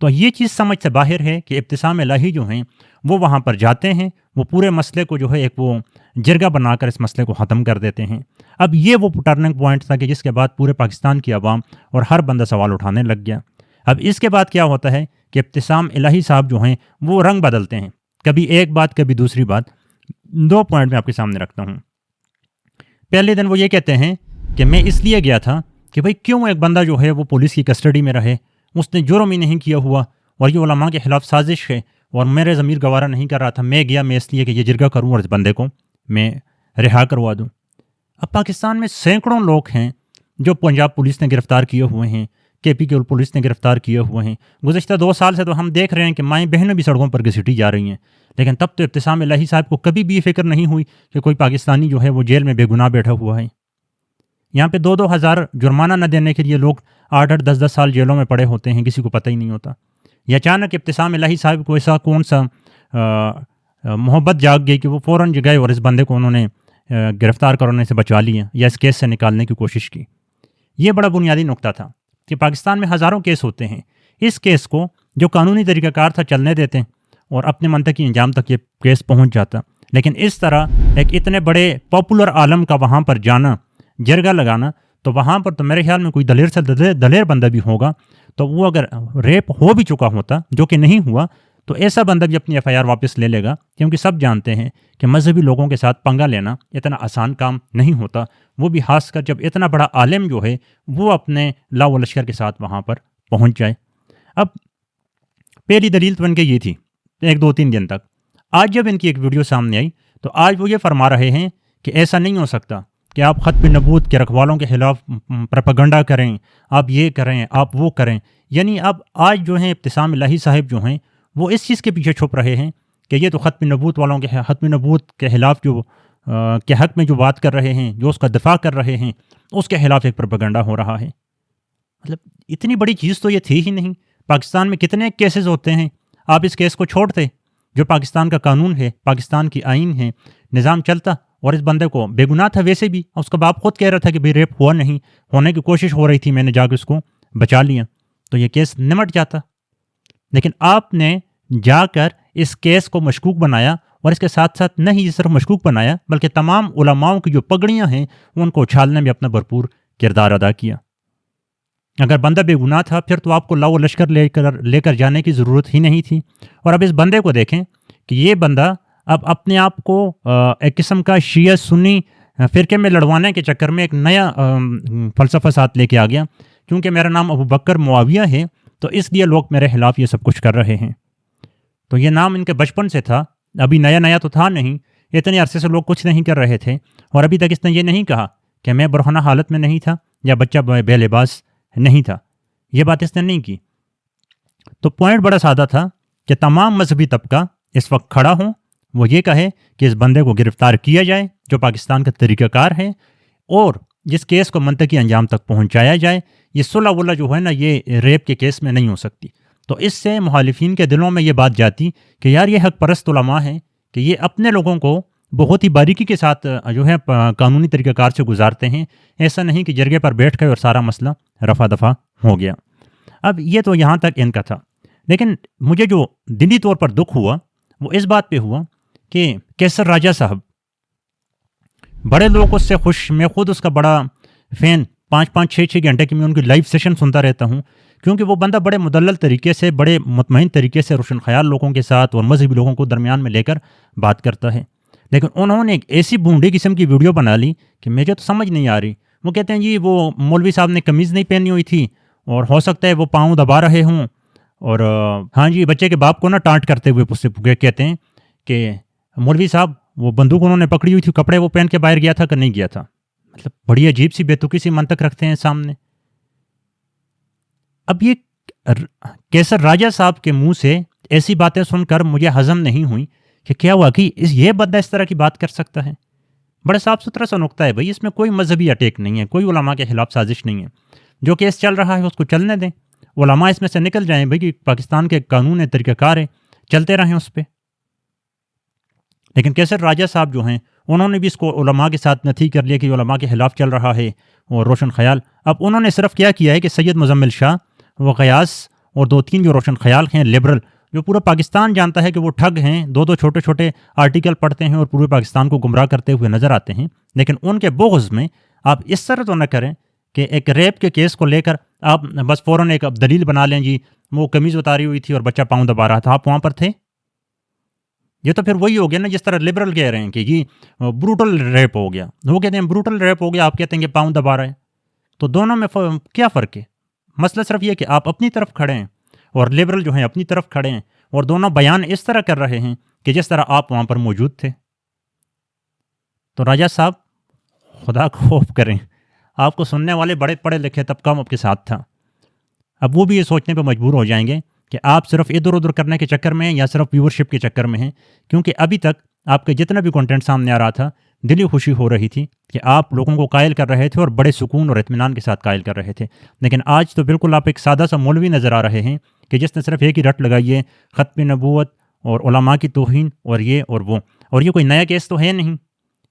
تو یہ چیز سمجھ سے باہر ہے کہ ابتسام الہی جو ہیں وہ وہاں پر جاتے ہیں، وہ پورے مسئلے کو جو ہے ایک وہ جرگہ بنا کر اس مسئلے کو ختم کر دیتے ہیں۔ اب یہ وہ ٹرننگ پوائنٹ تھا کہ جس کے بعد پورے پاکستان کی عوام اور ہر بندہ سوال اٹھانے لگ گیا۔ اب اس کے بعد کیا ہوتا ہے کہ ابتسام الہی صاحب جو ہیں وہ رنگ بدلتے ہیں، کبھی ایک بات کبھی دوسری بات۔ 2 پوائنٹ میں آپ کے سامنے رکھتا ہوں۔ پہلے دن وہ یہ کہتے ہیں کہ میں اس لیے گیا تھا کہ بھئی کیوں ایک بندہ جو ہے وہ پولیس کی کسٹڈی میں رہے، اس نے جرم ہی نہیں کیا ہوا اور یہ علماء کے خلاف سازش ہے اور میرے ضمیر گوارا نہیں کر رہا تھا، میں گیا میں اس لیے کہ یہ جرگہ کروں اور اس بندے کو میں رہا کروا دوں۔ اب پاکستان میں سینکڑوں لوگ ہیں جو پنجاب پولیس نے گرفتار کیے ہوئے ہیں، کے پی کے پولیس نے گرفتار کیے ہوئے ہیں۔ گزشتہ 2 سال سے تو ہم دیکھ رہے ہیں کہ مائیں بہنیں بھی سڑکوں پر گھسیٹی جا رہی ہیں، لیکن تب تو ابتسام الہی صاحب کو کبھی بھی فکر نہیں ہوئی کہ کوئی پاکستانی جو ہے وہ جیل میں بے گناہ بیٹھا ہوا ہے۔ یہاں پہ 2-2 ہزار جرمانہ نہ دینے کے لیے لوگ 8-8 10-10 سال جیلوں میں پڑے ہوتے ہیں، کسی کو پتہ ہی نہیں ہوتا۔ یہ اچانک ابتسام الہی صاحب کو ایسا کون سا محبت جاگ گئی کہ وہ فوراً گئے اور اس بندے کو انہوں نے گرفتار کرنے سے بچا لیا یا اس کیس سے نکالنے کی کوشش کی۔ یہ بڑا بنیادی نقطہ تھا کہ پاکستان میں ہزاروں کیس ہوتے ہیں، اس کیس کو جو قانونی طریقہ کار تھا چلنے دیتے اور اپنے منطقی انجام تک یہ کیس پہنچ جاتا، لیکن اس طرح ایک اتنے بڑے پاپولر عالم کا وہاں پر جانا، جرگہ لگانا، تو وہاں پر تو میرے خیال میں کوئی دلیر سے دلیر بندہ بھی ہوگا، تو وہ اگر ریپ ہو بھی چکا ہوتا جو کہ نہیں ہوا تو ایسا بندہ بھی اپنی FIR واپس لے لے گا، کیونکہ سب جانتے ہیں کہ مذہبی لوگوں کے ساتھ پنگا لینا اتنا آسان کام نہیں ہوتا، وہ بھی خاص کر جب اتنا بڑا عالم جو ہے وہ اپنے لا و لشکر کے ساتھ وہاں پر پہنچ جائے۔ اب پہلی دلیل تو ان کے یہ تھی 1-2-3 دن تک۔ آج جب ان کی ایک ویڈیو سامنے آئی تو آج وہ یہ فرما رہے ہیں کہ ایسا نہیں ہو سکتا کہ آپ ختم نبوت کے رکھوالوں کے خلاف پروپیگنڈا کریں، آپ یہ کریں، آپ وہ کریں۔ یعنی اب آج جو ہیں ابتسام الہی صاحب جو ہیں وہ اس چیز کے پیچھے چھپ رہے ہیں کہ یہ تو ختم نبوت والوں کے ختم نبوت کے خلاف جو کے حق میں جو بات کر رہے ہیں، جو اس کا دفاع کر رہے ہیں، اس کے خلاف ایک پروپیگنڈا ہو رہا ہے۔ مطلب اتنی بڑی چیز تو یہ تھی ہی نہیں۔ پاکستان میں کتنے کیسز ہوتے ہیں، آپ اس کیس کو چھوڑتے جو پاکستان کا قانون ہے، پاکستان کی آئین ہے، نظام چلتا، اور اس بندے کو بے گناہ تھا ویسے بھی، اس کا باپ خود کہہ رہا تھا کہ بھئی ریپ ہوا نہیں، ہونے کی کوشش ہو رہی تھی، میں نے جا کے اس کو بچا لیا، تو یہ کیس نمٹ جاتا۔ لیکن آپ نے جا کر اس کیس کو مشکوک بنایا، اور اس کے ساتھ ساتھ نہیں یہ صرف مشکوک بنایا بلکہ تمام علماؤں کی جو پگڑیاں ہیں ان کو اچھالنے میں اپنا بھرپور کردار ادا کیا۔ اگر بندہ بے گناہ تھا پھر تو آپ کو لا و لشکر لے کر جانے کی ضرورت ہی نہیں تھی۔ اور اب اس بندے کو دیکھیں کہ یہ بندہ اب اپنے آپ کو ایک قسم کا شیعہ سنی فرقے میں لڑوانے کے چکر میں ایک نیا فلسفہ ساتھ لے کے آ گیا، کیونکہ میرا نام ابو بکر معاویہ ہے تو اس لیے لوگ میرے خلاف یہ سب کچھ کر رہے ہیں۔ تو یہ نام ان کے بچپن سے تھا، ابھی نیا تو تھا نہیں، اتنے عرصے سے لوگ کچھ نہیں کر رہے تھے، اور ابھی تک اس نے یہ نہیں کہا کہ میں برہنہ حالت میں نہیں تھا یا بچہ بے لباس نہیں تھا، یہ بات اس نے نہیں کی۔ تو پوائنٹ بڑا سادہ تھا کہ تمام مذہبی طبقہ اس وقت کھڑا ہوں، وہ یہ کہے کہ اس بندے کو گرفتار کیا جائے جو پاکستان کا طریقہ کار ہے، اور جس کیس کو منطقی انجام تک پہنچایا جائے۔ یہ صلح ولا جو ہے نا، یہ ریپ کے کیس میں نہیں ہو سکتی۔ تو اس سے مخالفین کے دلوں میں یہ بات جاتی کہ یار یہ حق پرست علماء ہیں کہ یہ اپنے لوگوں کو بہت ہی باریکی کے ساتھ جو ہے قانونی طریقہ کار سے گزارتے ہیں، ایسا نہیں کہ جرگے پر بیٹھ گئے اور سارا مسئلہ رفع دفع ہو گیا۔ اب یہ تو یہاں تک ان کا تھا، لیکن مجھے جو دلی طور پر دکھ ہوا وہ اس بات پہ ہوا کہ کیسر راجہ صاحب، بڑے لوگ اس سے خوش، میں خود اس کا بڑا فین، 5-6 گھنٹے کی میں ان کی لائیو سیشن سنتا رہتا ہوں، کیونکہ وہ بندہ بڑے مدلل طریقے سے، بڑے مطمئن طریقے سے روشن خیال لوگوں کے ساتھ اور مذہبی لوگوں کو درمیان میں لے کر بات کرتا ہے۔ لیکن انہوں نے ایک ایسی بھونڈی قسم کی ویڈیو بنا لی کہ مجھے تو سمجھ نہیں آ رہی۔ وہ کہتے ہیں جی وہ مولوی صاحب نے قمیض نہیں پہنی ہوئی تھی اور ہو سکتا ہے وہ پاؤں دبا رہے ہوں، اور ہاں جی بچے کے باپ کو نا ٹانٹ کرتے ہوئے اس سے کہتے ہیں کہ مولوی صاحب وہ بندوق انہوں نے پکڑی ہوئی تھی، کپڑے وہ پہن کے باہر گیا تھا کہ نہیں گیا تھا۔ مطلب بڑی عجیب سی بیتوکی سی منطق رکھتے ہیں سامنے۔ اب یہ کیسر راجہ صاحب کے منہ سے ایسی باتیں سن کر مجھے ہضم نہیں ہوئی کہ کیا ہوا کہ یہ بندہ اس طرح کی بات کر سکتا ہے۔ بڑا صاف ستھرا سا نقطہ ہے بھائی، اس میں کوئی مذہبی اٹیک نہیں ہے، کوئی علماء کے خلاف سازش نہیں ہے، جو کیس چل رہا ہے اس کو چلنے دیں، علماء اس میں سے نکل جائیں بھائی، کہ پاکستان کے قانون ہے، طریقہ کار ہے، چلتے رہیں اس پہ۔ لیکن کیسر راجہ صاحب جو ہیں انہوں نے بھی اس کو علماء کے ساتھ نتھی کر لیا کہ علماء کے خلاف چل رہا ہے اور روشن خیال۔ اب انہوں نے صرف کیا ہے کہ سید مزمل شاہ و غیاث اور 2-3 جو روشن خیال ہیں لبرل، جو پورا پاکستان جانتا ہے کہ وہ ٹھگ ہیں، 2 چھوٹے چھوٹے آرٹیکل پڑھتے ہیں اور پورے پاکستان کو گمراہ کرتے ہوئے نظر آتے ہیں، لیکن ان کے بغض میں آپ اس طرح تو نہ کریں کہ ایک ریپ کے کیس کو لے کر آپ بس فوراً ایک دلیل بنا لیں، جی وہ قمیض اتاری ہوئی تھی اور بچہ پاؤں دبا رہا تھا، آپ وہاں پر تھے۔ یہ تو پھر وہی ہو گیا نا جس طرح لبرل کہہ رہے ہیں کہ جی بروٹل ریپ ہو گیا، وہ کہتے ہیں بروٹل ریپ ہو گیا، آپ کہتے ہیں کہ پاؤں دبا رہے ہیں۔ تو دونوں میں کیا فرق ہے؟ مسئلہ صرف یہ کہ آپ اپنی طرف کھڑے ہیں اور لبرل جو ہیں اپنی طرف کھڑے ہیں، اور دونوں بیان اس طرح کر رہے ہیں کہ جس طرح آپ وہاں پر موجود تھے۔ تو راجہ صاحب خدا کو خوف کریں، آپ کو سننے والے بڑے پڑھے لکھے طبقہ آپ کے ساتھ تھا، اب وہ بھی یہ سوچنے پہ مجبور ہو جائیں گے کہ آپ صرف ادھر ادھر کرنے کے چکر میں ہیں یا صرف ویورشپ کے چکر میں ہیں، کیونکہ ابھی تک آپ کے جتنا بھی کنٹینٹ سامنے آ رہا تھا دلی خوشی ہو رہی تھی کہ آپ لوگوں کو قائل کر رہے تھے اور بڑے سکون اور اطمینان کے ساتھ قائل کر رہے تھے، لیکن آج تو بالکل آپ ایک سادہ سا مولوی نظر آ رہے ہیں کہ جس نے صرف ایک ہی رٹ لگائی ہے، ختم نبوت اور علماء کی توہین اور یہ اور وہ، اور یہ کوئی نیا کیس تو ہے نہیں۔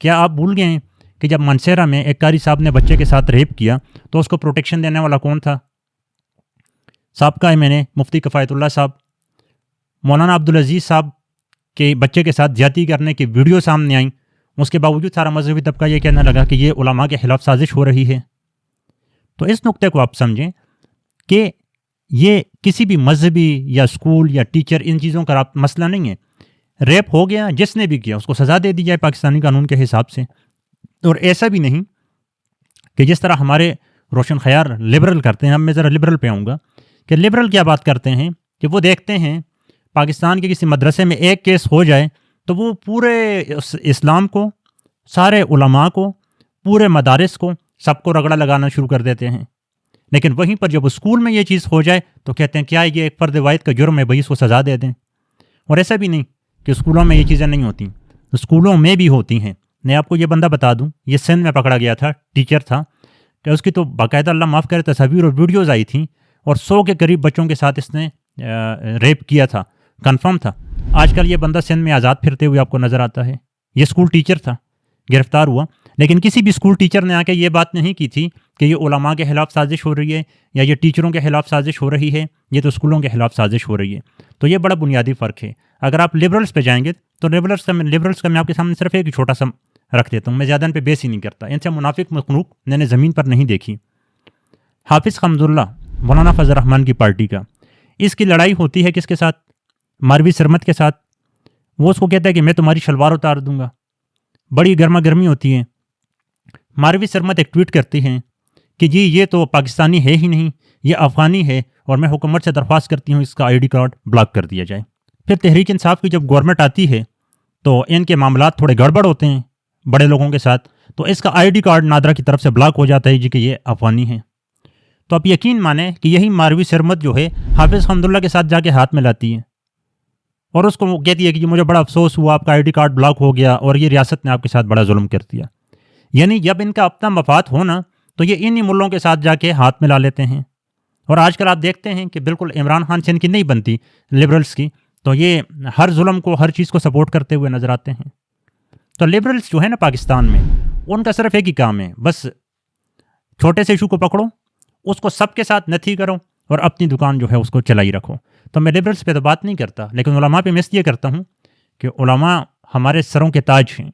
کیا آپ بھول گئے ہیں کہ جب منسیرہ میں ایک قاری صاحب نے بچے کے ساتھ ریپ کیا تو اس کو پروٹیکشن دینے والا کون تھا؟ سابقہ ایم مفتی کفایت اللہ صاحب۔ مولانا عبدالعزیز صاحب کے بچے کے ساتھ زیادتی کرنے کی ویڈیو سامنے آئیں، اس کے باوجود سارا مذہبی طبقہ یہ کہنے لگا کہ یہ علماء کے خلاف سازش ہو رہی ہے۔ تو اس نقطے کو آپ سمجھیں کہ یہ کسی بھی مذہبی یا اسکول یا ٹیچر ان چیزوں کا مسئلہ نہیں ہے۔ ریپ ہو گیا، جس نے بھی کیا اس کو سزا دے دی جائے پاکستانی قانون کے حساب سے، اور ایسا بھی نہیں کہ جس طرح ہمارے روشن خیال لبرل کرتے ہیں۔ اب میں ذرا لبرل پہ آؤں گا کہ لبرل کیا بات کرتے ہیں کہ وہ دیکھتے ہیں پاکستان کے کسی مدرسے میں ایک کیس ہو جائے تو وہ پورے اسلام کو، سارے علماء کو، پورے مدارس کو، سب کو رگڑا لگانا شروع کر دیتے ہیں، لیکن وہیں پر جب اسکول میں یہ چیز ہو جائے تو کہتے ہیں کیا یہ ایک فرد واحد کا جرم ہے، بھائی اس کو سزا دے دیں۔ اور ایسا بھی نہیں کہ اسکولوں میں یہ چیزیں نہیں ہوتی، اسکولوں میں بھی ہوتی ہیں۔ میں آپ کو یہ بندہ بتا دوں، یہ سندھ میں پکڑا گیا تھا، ٹیچر تھا، کہ اس کی تو باقاعدہ اللہ معاف کرے تصاویر اور ویڈیوز آئی تھیں، اور 100 کے قریب بچوں کے ساتھ اس نے ریپ کیا تھا، کنفرم تھا۔ آج کل یہ بندہ سندھ میں آزاد پھرتے ہوئے آپ کو نظر آتا ہے۔ یہ اسکول ٹیچر تھا، گرفتار ہوا، لیکن کسی بھی اسکول ٹیچر نے آ کے یہ بات نہیں کی تھی کہ یہ علماء کے خلاف سازش ہو رہی ہے یا یہ ٹیچروں کے خلاف سازش ہو رہی ہے، یہ تو اسکولوں کے خلاف سازش ہو رہی ہے۔ تو یہ بڑا بنیادی فرق ہے۔ اگر آپ لبرلز پہ جائیں گے تو لبرلز کا میں آپ کے سامنے صرف ایک چھوٹا سا رکھ دیتا ہوں، میں زیادہ ان پہ بیس ہی نہیں کرتا، ان سے منافق مخلوق میں نے زمین پر نہیں دیکھی۔ حافظ حمد اللہ مولانا فضل الرحمن کی پارٹی کا، اس کی لڑائی ہوتی ہے کس کے ساتھ؟ ماروی سرمت کے ساتھ۔ وہ اس کو کہتا ہے کہ میں تمہاری شلوار اتار دوں گا، بڑی گرما گرمی ہوتی ہے۔ ماروی سرمت ایک ٹویٹ کرتی ہیں کہ جی یہ تو پاکستانی ہے ہی نہیں، یہ افغانی ہے، اور میں حکومت سے درخواست کرتی ہوں اس کا ID کارڈ بلاک کر دیا جائے۔ پھر تحریک انصاف کی جب گورنمنٹ آتی ہے تو ان کے معاملات تھوڑے گڑبڑ ہوتے ہیں بڑے لوگوں کے ساتھ، تو اس کا ID کارڈ نادرا کی طرف سے بلاک ہو جاتا ہے جی کہ یہ افغانی ہے۔ تو آپ یقین مانیں کہ یہی ماروی سرمت جو ہے حافظ حمد اللہ کے ساتھ جا کے ہاتھ میں لاتی ہے، اور اس کو کہتی ہے کہ مجھے بڑا افسوس ہوا، آپ کا ID کارڈ بلاک ہو گیا اور یہ ریاست نے آپ کے ساتھ بڑا ظلم کر دیا۔ یعنی جب ان کا اپنا مفاد ہونا تو یہ انہی ملوں کے ساتھ جا کے ہاتھ میں لا لیتے ہیں۔ اور آج کل آپ دیکھتے ہیں کہ بالکل عمران خان سے ان کی نہیں بنتی لبرلز کی، تو یہ ہر ظلم کو، ہر چیز کو سپورٹ کرتے ہوئے نظر آتے ہیں۔ تو لبرلز جو ہے نا پاکستان میں، ان کا صرف ایک ہی کام ہے، بس چھوٹے سے ایشو کو پکڑو، اس کو سب کے ساتھ نتھی کرو اور اپنی دکان جو ہے اس کو چلائی رکھو۔ تو میں لبرلز پہ تو بات نہیں کرتا، لیکن علماء پہ میں اس لیے کرتا ہوں کہ علماء ہمارے سروں کے تاج ہیں،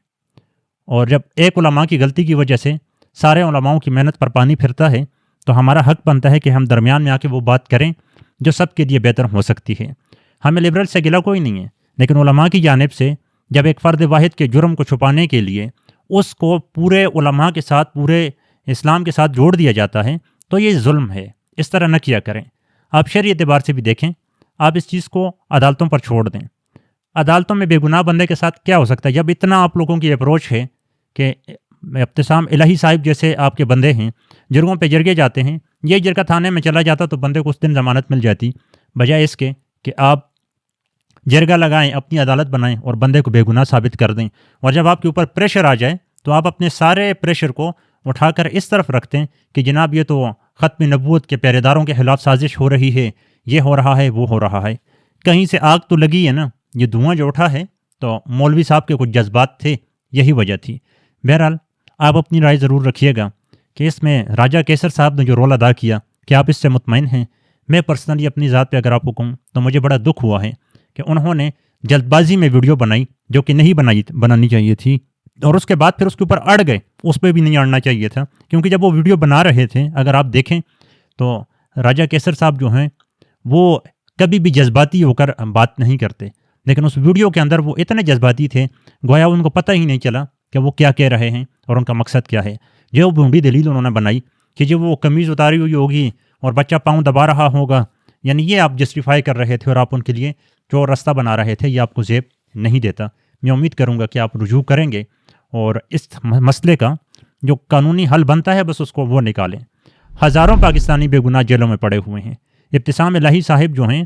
اور جب ایک علماء کی غلطی کی وجہ سے سارے علماؤں کی محنت پر پانی پھرتا ہے تو ہمارا حق بنتا ہے کہ ہم درمیان میں آ کے وہ بات کریں جو سب کے لیے بہتر ہو سکتی ہے۔ ہمیں لبرل سے گلہ کوئی نہیں ہے، لیکن علماء کی جانب سے جب ایک فرد واحد کے جرم کو چھپانے کے لیے اس کو پورے علماء کے ساتھ، پورے اسلام کے ساتھ جوڑ دیا جاتا ہے تو یہ ظلم ہے، اس طرح نہ کیا کریں۔ آپ شرعی اعتبار سے بھی دیکھیں، آپ اس چیز کو عدالتوں پر چھوڑ دیں۔ عدالتوں میں بے گناہ بندے کے ساتھ کیا ہو سکتا ہے جب اتنا آپ لوگوں کی اپروچ ہے کہ ابتسام الہی صاحب جیسے آپ کے بندے ہیں، جرگوں پہ جرگے جاتے ہیں، یہ جرگہ تھانے میں چلا جاتا تو بندے کو اس دن ضمانت مل جاتی، بجائے اس کے کہ آپ جرگہ لگائیں، اپنی عدالت بنائیں اور بندے کو بے گناہ ثابت کر دیں۔ اور جب آپ کے اوپر پریشر آ جائے تو آپ اپنے سارے پریشر کو اٹھا کر اس طرف رکھتے ہیں کہ جناب یہ تو ختم نبوت کے پہرے داروں کے خلاف سازش ہو رہی ہے، یہ ہو رہا ہے، وہ ہو رہا ہے۔ کہیں سے آگ تو لگی ہے نا، یہ دھواں جو اٹھا ہے تو مولوی صاحب کے کچھ جذبات تھے، یہی وجہ تھی۔ بہرحال آپ اپنی رائے ضرور رکھیے گا کہ اس میں راجہ کیسر صاحب نے جو رول ادا کیا، کہ آپ اس سے مطمئن ہیں؟ میں پرسنلی اپنی ذات پہ اگر آپ کو کہوں تو مجھے بڑا دکھ ہوا ہے کہ انہوں نے جلد بازی میں ویڈیو بنائی جو کہ نہیں بنانی چاہیے تھی، اور اس کے بعد پھر اس کے اوپر اڑ گئے، اس پہ بھی نہیں اڑنا چاہیے تھا، کیونکہ جب وہ ویڈیو بنا رہے تھے اگر آپ دیکھیں تو راجہ کیسر صاحب جو ہیں وہ کبھی بھی جذباتی ہو کر بات نہیں کرتے، لیکن اس ویڈیو کے اندر وہ اتنے جذباتی تھے گویا ان کو پتہ ہی نہیں چلا کہ وہ کیا کہہ رہے ہیں اور ان کا مقصد کیا ہے۔ جو بھونڈی دلیل انہوں نے بنائی کہ جو وہ قمیض اتاری ہوئی ہوگی اور بچہ پاؤں دبا رہا ہوگا، یعنی یہ آپ جسٹیفائی کر رہے تھے اور آپ ان کے لیے جو راستہ بنا رہے تھے، یہ آپ کو زیب نہیں دیتا۔ میں امید کروں گا کہ آپ رجوع کریں گے اور اس مسئلے کا جو قانونی حل بنتا ہے بس اس کو وہ نکالیں۔ ہزاروں پاکستانی بے گناہ جیلوں میں پڑے ہوئے ہیں۔ ابتسام الہی صاحب جو ہیں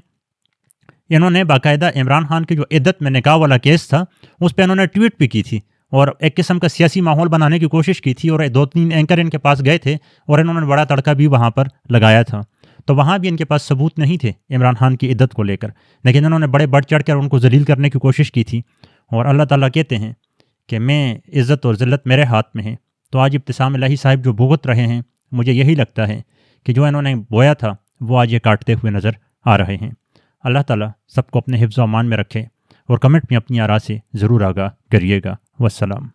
انہوں نے باقاعدہ عمران خان کی جو عدت میں نکاح والا کیس تھا اس پہ انہوں نے ٹویٹ بھی کی تھی اور ایک قسم کا سیاسی ماحول بنانے کی کوشش کی تھی، اور 2-3 اینکر ان کے پاس گئے تھے اور انہوں نے بڑا تڑکا بھی وہاں پر لگایا تھا، تو وہاں بھی ان کے پاس ثبوت نہیں تھے عمران خان کی عدت کو لے کر، لیکن انہوں نے بڑے بڑھ چڑھ کر ان کو ذلیل کرنے کی کوشش کی تھی۔ اور اللہ تعالیٰ کہتے ہیں کہ میں عزت اور ذلت میرے ہاتھ میں ہے، تو آج ابتسام الہی صاحب جو بھگت رہے ہیں مجھے یہی لگتا ہے کہ جو انہوں نے بویا تھا وہ آج یہ کاٹتے ہوئے نظر آ رہے ہیں۔ اللہ تعالیٰ سب کو اپنے حفظ و امان میں رکھے، اور کمنٹ میں اپنی آراء سے ضرور آگاہ کریے گا۔ والسلام۔